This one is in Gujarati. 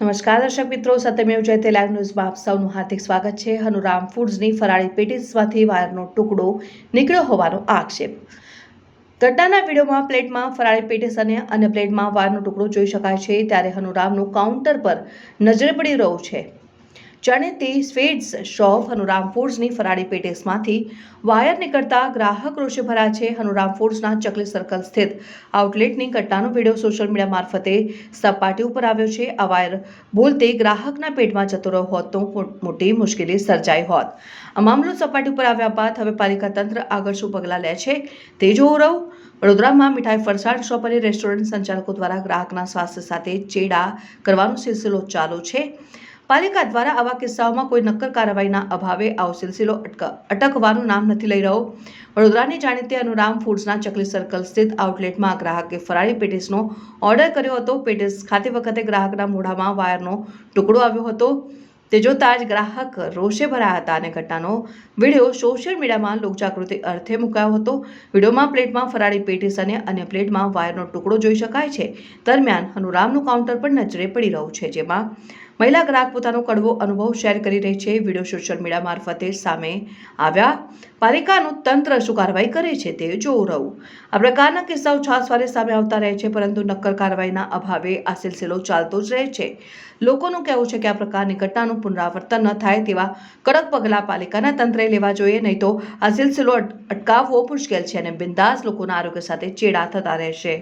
નમસ્કાર દર્શક મિત્રો, સત્યમેવ જયતે લાઈવ ન્યૂઝમાં આપ સૌનું હાર્દિક સ્વાગત છે। હનુરામ ફૂડ્સની ફરાળી પેટીસમાંથી વાયરનો ટુકડો નીકળ્યો હોવાનો આક્ષેપ। ઘટનાના વિડીયોમાં પ્લેટમાં ફરાળી પેટીસ અને અન્ય પ્લેટમાં વાયરનો ટુકડો જોઈ શકાય છે, ત્યારે હનુરામનું કાઉન્ટર પર નજરે પડી રહ્યું છે। જાણીતી સ્વીટ્સ શોપ હનુરામ ફૂડ્સની ફરાળી પેટીસમાંથી વાયર નીકળતા ગ્રાહક રોષે ભરાયા છે। હનુરામ ફૂડ્સના ચકલી સર્કલ સ્થિત આઉટલેટની ઘટનાનો વિડીયો સોશિયલ મીડિયા મારફતે સપાટી ઉપર આવ્યો છે। આ વાયર ભૂલથી ગ્રાહકના પેટમાં જતો રહ્યો હોત તો મોટી મુશ્કેલી સર્જાઈ હોત। આ મામલો સપાટી ઉપર આવ્યા બાદ હવે પાલિકા તંત્ર આગળ શું પગલાં લે છે તે જોવું રહ્યું। વડોદરામાં મીઠાઈ ફરસાણ શોપ અને રેસ્ટોરન્ટ સંચાલકો દ્વારા ગ્રાહકના સ્વાસ્થ્ય સાથે ચેડા કરવાનો સિલસિલો ચાલુ છે। પાલિકા દ્વારા આવા કિસ્સાઓમાં કોઈ નક્કર કાર્યવાહીના અભાવે આવો સિલસિલો અટકવાનું નામ નથી લઈ રહ્યો। વડોદરાની જાણીતી હનુરામ ફૂડ્સના ચકલી સર્કલ સ્થિત આઉટલેટમાં ગ્રાહકે ફરાળી પેટીસનો ઓર્ડર કર્યો હતો। પેટીસ ખાતી વખતે ગ્રાહકના મોઢામાં વાયરનો ટુકડો આવ્યો હતો, તે જોતા જ ગ્રાહક રોષે ભરાયા હતા અને ઘટનાનો વિડીયો સોશિયલ મીડિયામાં લોકજાગૃતિ અર્થે મુકાયો હતો। વિડીયોમાં પ્લેટમાં ફરાળી પેટીસ અને અન્ય પ્લેટમાં વાયરનો ટુકડો જોઈ શકાય છે। દરમિયાન હનુરામનું કાઉન્ટર પર નજરે પડી રહ્યું છે, જેમાં મહિલા ગ્રાહક પોતાનો કડવો અનુભવ શેર કરી રહી છે। વિડીયો સોશિયલ મીડિયા મારફતે સામે આવ્યા। પાલિકાનું તંત્ર શું કાર્યવાહી કરે છે તે જોવું રહ્યું। આ પ્રકારના કિસ્સાઓ છાસવારે સામે આવતા રહે છે, પરંતુ નક્કર કાર્યવાહીના અભાવે આ સિલસિલો ચાલતો જ રહે છે। લોકોનું કહેવું છે કે આ પ્રકારની ઘટનાનું પુનરાવર્તન ન થાય તેવા કડક પગલાં પાલિકાના તંત્રએ લેવા જોઈએ, નહીં તો આ સિલસિલો અટકાવવો મુશ્કેલ છે અને બિંદાસ લોકોના આરોગ્ય સાથે ચેડા થતા રહેશે।